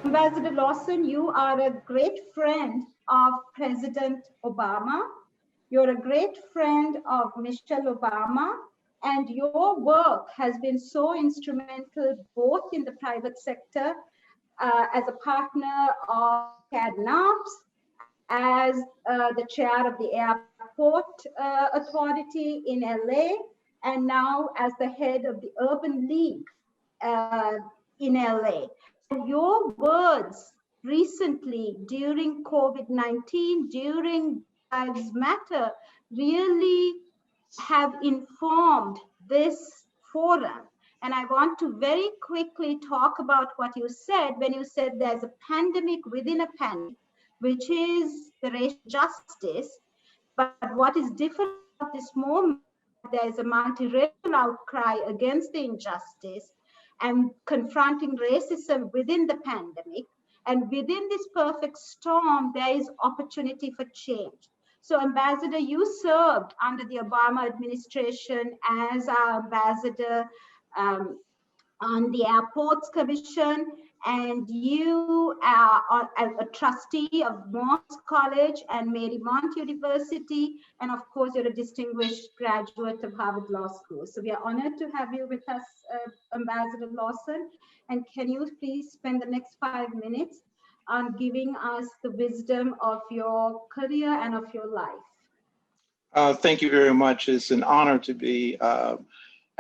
Ambassador Lawson, you are a great friend of President Obama. You're a great friend of Michelle Obama, and your work has been so instrumental both in the private sector as a partner of CADNAPS, as the chair of the Airport Authority in LA, and now as the head of the Urban League in LA. And your words recently during COVID-19, during Lives Matter, really have informed this forum. And I want to very quickly talk about what you said when you said there's a pandemic within a pandemic, which is the racial justice. But what is different about this moment is that there is a multiracial outcry against the injustice and confronting racism within the pandemic. And within this perfect storm, there is opportunity for change. So, Ambassador, you served under the Obama administration as our ambassador on the Airports Commission, and you are a trustee of Morse College and Marymount University, and of course, you're a distinguished graduate of Harvard Law School. So we are honored to have you with us, Ambassador Lawson. And can you please spend the next 5 minutes on giving us the wisdom of your career and of your life? Thank you very much. It's an honor to be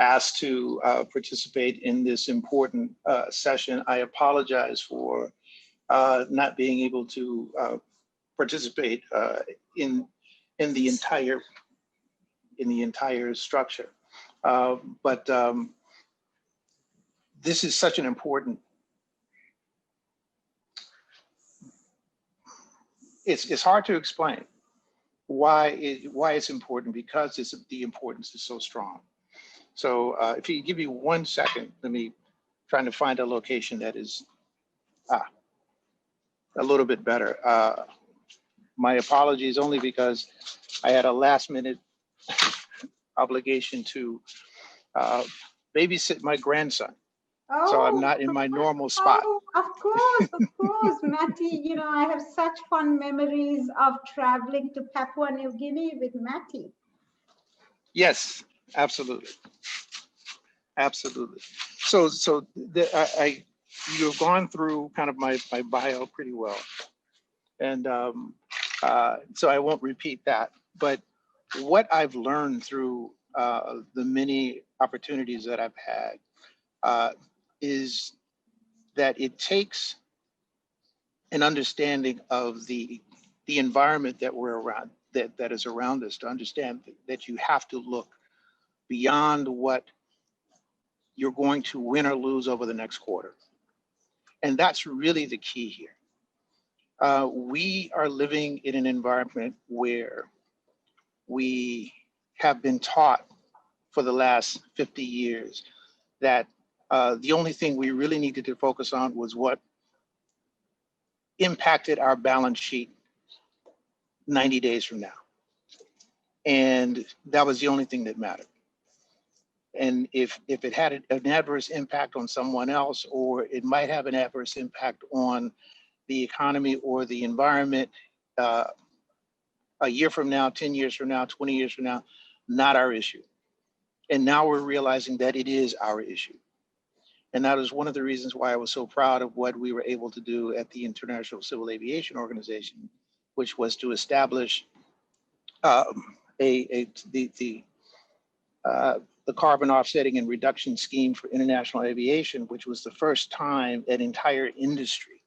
asked to participate in this important session. I apologize for not being able to participate in the entire structure. But this is such an important. It's hard to explain why it's important, because the importance is so strong. So if you give me 1 second, let me trying to find a location that is a little bit better. My apologies, only because I had a last minute obligation to babysit my grandson. Oh, so I'm not in my normal spot. Oh, of course, Matty. You know, I have such fond memories of traveling to Papua New Guinea with Matty. Yes, absolutely. Absolutely. So you've gone through kind of my bio pretty well. And so I won't repeat that. But what I've learned through the many opportunities that I've had is that it takes an understanding of the environment that we're around, that is around us, to understand that you have to look beyond what you're going to win or lose over the next quarter. And that's really the key here. We are living in an environment where we have been taught for the last 50 years that the only thing we really needed to focus on was what impacted our balance sheet 90 days from now. And that was the only thing that mattered. And if it had an adverse impact on someone else, or it might have an adverse impact on the economy or the environment a year from now, 10 years from now, 20 years from now, not our issue. And now we're realizing that it is our issue. And that is one of the reasons why I was so proud of what we were able to do at the International Civil Aviation Organization, which was to establish the carbon offsetting and reduction scheme for international aviation, which was the first time an entire industry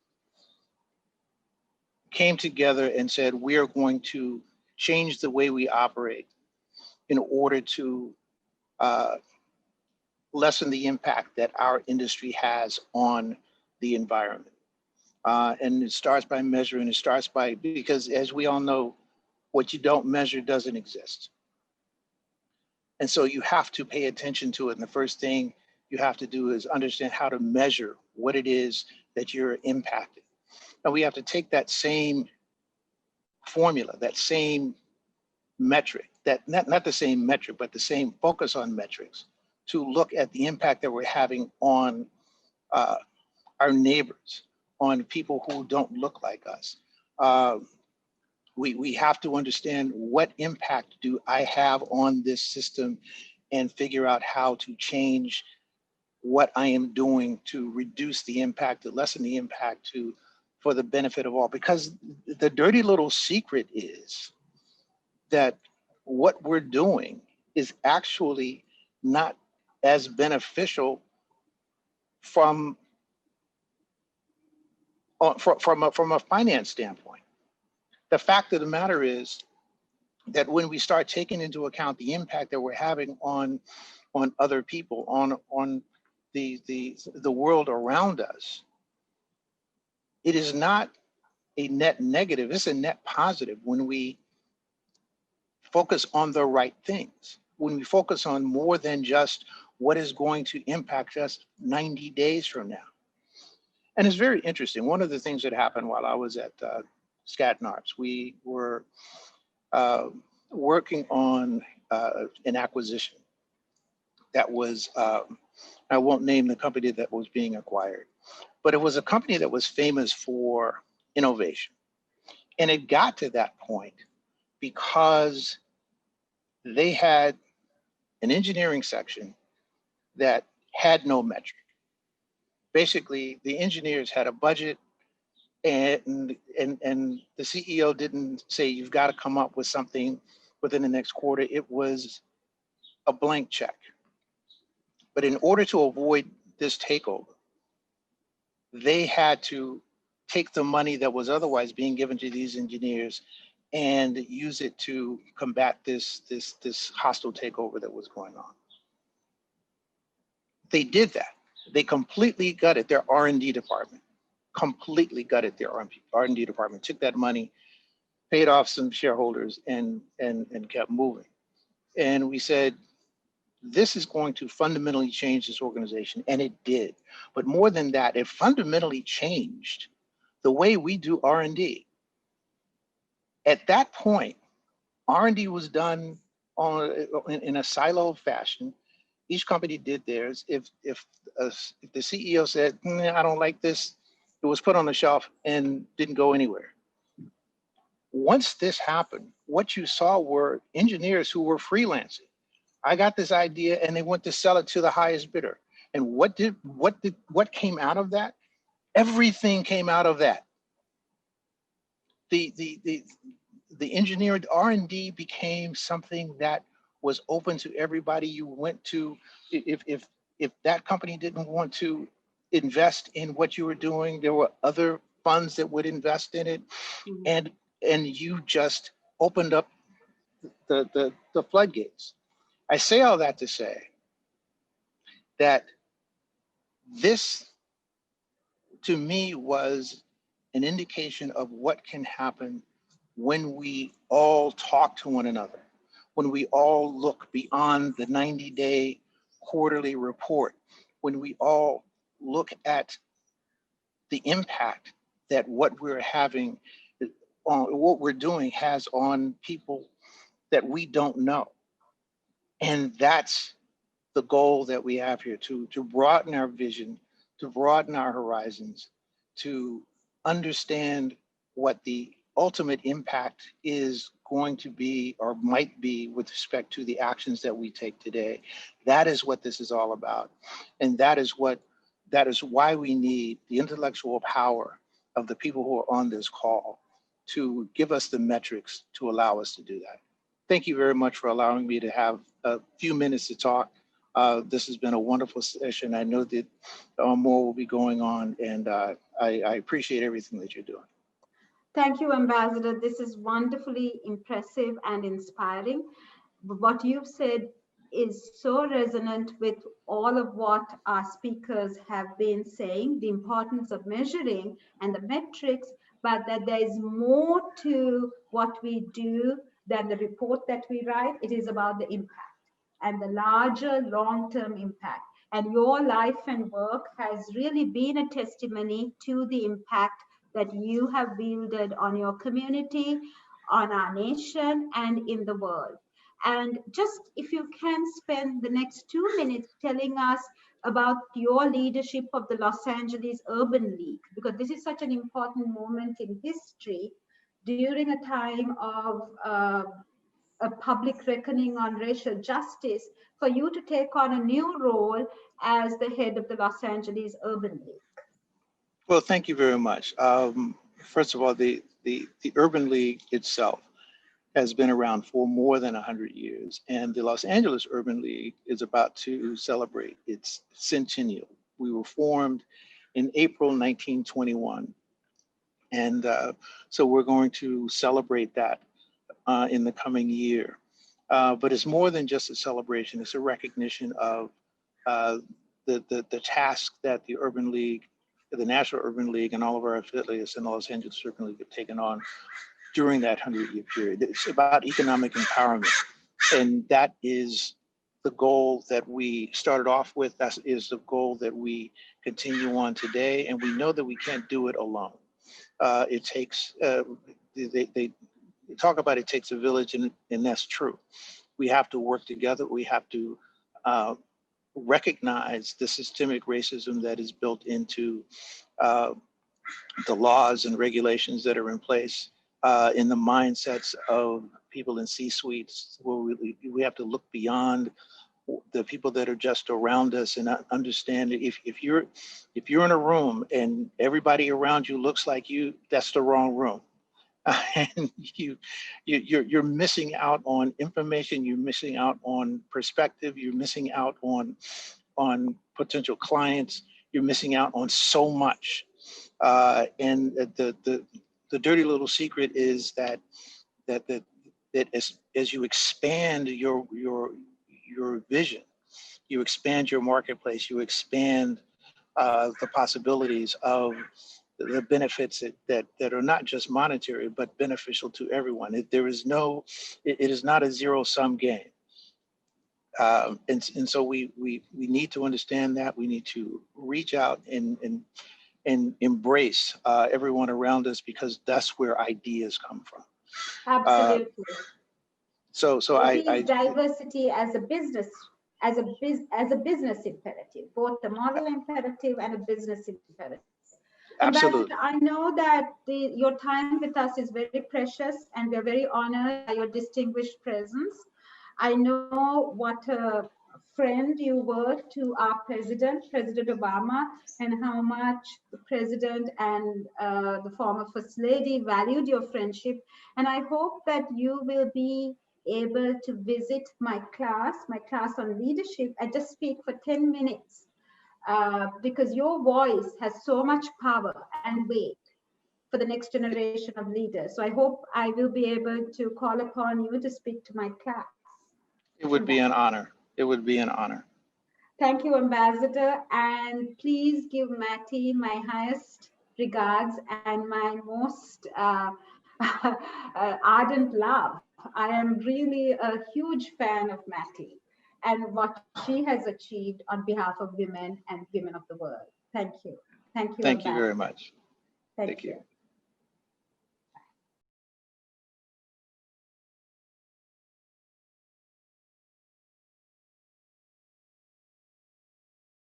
came together and said, we are going to change the way we operate in order to lessen the impact that our industry has on the environment. And it starts by measuring, because as we all know, what you don't measure doesn't exist. And so you have to pay attention to it. And the first thing you have to do is understand how to measure what it is that you're impacting. And we have to take that same formula, that same metric, that not the same metric, but the same focus on metrics, to look at the impact that we're having on our neighbors, on people who don't look like us. Uh, we have to understand what impact do I have on this system and figure out how to change what I am doing to reduce the impact, to lessen the impact to for the benefit of all. Because the dirty little secret is that what we're doing is actually not as beneficial from from a finance standpoint. The fact of the matter is that when we start taking into account the impact that we're having on other people, on the world around us, it is not a net negative, it's a net positive when we focus on the right things, when we focus on more than just what is going to impact us 90 days from now. And it's very interesting. One of the things that happened while I was at Skadden Arps, we were working on an acquisition that was, I won't name the company that was being acquired, but it was a company that was famous for innovation. And it got to that point because they had an engineering section that had no metric. Basically, the engineers had a budget, and the CEO didn't say you've got to come up with something within the next quarter. It was a blank check. But in order to avoid this takeover, they had to take the money that was otherwise being given to these engineers and use it to combat this hostile takeover that was going on. They did that. They completely gutted their R&D department, completely gutted their R&D department, took that money, paid off some shareholders, and kept moving. And we said, this is going to fundamentally change this organization, and it did. But more than that, it fundamentally changed the way we do R&D. At that point, R&D was done in a siloed fashion. Each company did theirs. If the CEO said, I don't like this, it was put on the shelf and didn't go anywhere. Once this happened, what you saw were engineers who were freelancing. I got this idea and they went to sell it to the highest bidder. And what came out of that? Everything came out of that. The engineering R&D became something that was open to everybody. You went to, if that company didn't want to invest in what you were doing, there were other funds that would invest in it, and you just opened up the floodgates. I say all that to say that this, to me, was an indication of what can happen when we all talk to one another, when we all look beyond the 90-day quarterly report, when we all look at the impact that what we're having, what we're doing has on people that we don't know. And that's the goal that we have here, to broaden our vision, to broaden our horizons, to understand what the ultimate impact is going to be or might be with respect to the actions that we take today. That is what this is all about. And that is why we need the intellectual power of the people who are on this call to give us the metrics to allow us to do that. Thank you very much for allowing me to have a few minutes to talk. This has been a wonderful session. I know that more will be going on, and I appreciate everything that you're doing. Thank you, Ambassador. This is wonderfully impressive and inspiring. What you've said is so resonant with all of what our speakers have been saying, the importance of measuring and the metrics, but that there is more to what we do than the report that we write. It is about the impact and the larger long-term impact. And your life and work has really been a testimony to the impact that you have wielded on your community, on our nation, and in the world. And just if you can spend the next 2 minutes telling us about your leadership of the Los Angeles Urban League, because this is such an important moment in history during a time of a public reckoning on racial justice, for you to take on a new role as the head of the Los Angeles Urban League. Well, thank you very much. First of all, the Urban League itself has been around for more than 100 years, and the Los Angeles Urban League is about to celebrate its centennial. We were formed in April 1921, and so we're going to celebrate that in the coming year. But it's more than just a celebration, it's a recognition of the task that the Urban League, the National Urban League, and all of our affiliates in the Los Angeles Urban League have taken on during that 100-year period. It's about economic empowerment. And that is the goal that we started off with. That is the goal that we continue on today. And we know that we can't do it alone. It takes, they talk about it takes a village, and that's true. We have to work together. We have to recognize the systemic racism that is built into the laws and regulations that are in place, in the mindsets of people in C-suites, where we have to look beyond the people that are just around us and understand that if you're in a room and everybody around you looks like you, that's the wrong room. And you're missing out on information, you're missing out on perspective, you're missing out on potential clients, you're missing out on so much. And the dirty little secret is that as you expand your vision, you expand your marketplace, you expand the possibilities of the benefits that are not just monetary, but beneficial to everyone. It is not a zero-sum game. And so we need to understand that. We need to reach out and embrace everyone around us, because that's where ideas come from. Absolutely. So I diversity as a business, as a business imperative, both a moral imperative and a business imperative. Absolutely. Ambassador, I know that your time with us is very precious, and we're very honored by your distinguished presence. I know what a friend you were to our President Obama, and how much the President and the former First Lady valued your friendship. And I hope that you will be able to visit my class on leadership, and just speak for 10 minutes. Because your voice has so much power and weight for the next generation of leaders. So I hope I will be able to call upon you to speak to my class. It would be an honor. It would be an honor. Thank you, Ambassador. And please give Matty my highest regards and my most ardent love. I am really a huge fan of Matty and what she has achieved on behalf of women and women of the world. Thank you. Thank you. Thank you very much. Thank you.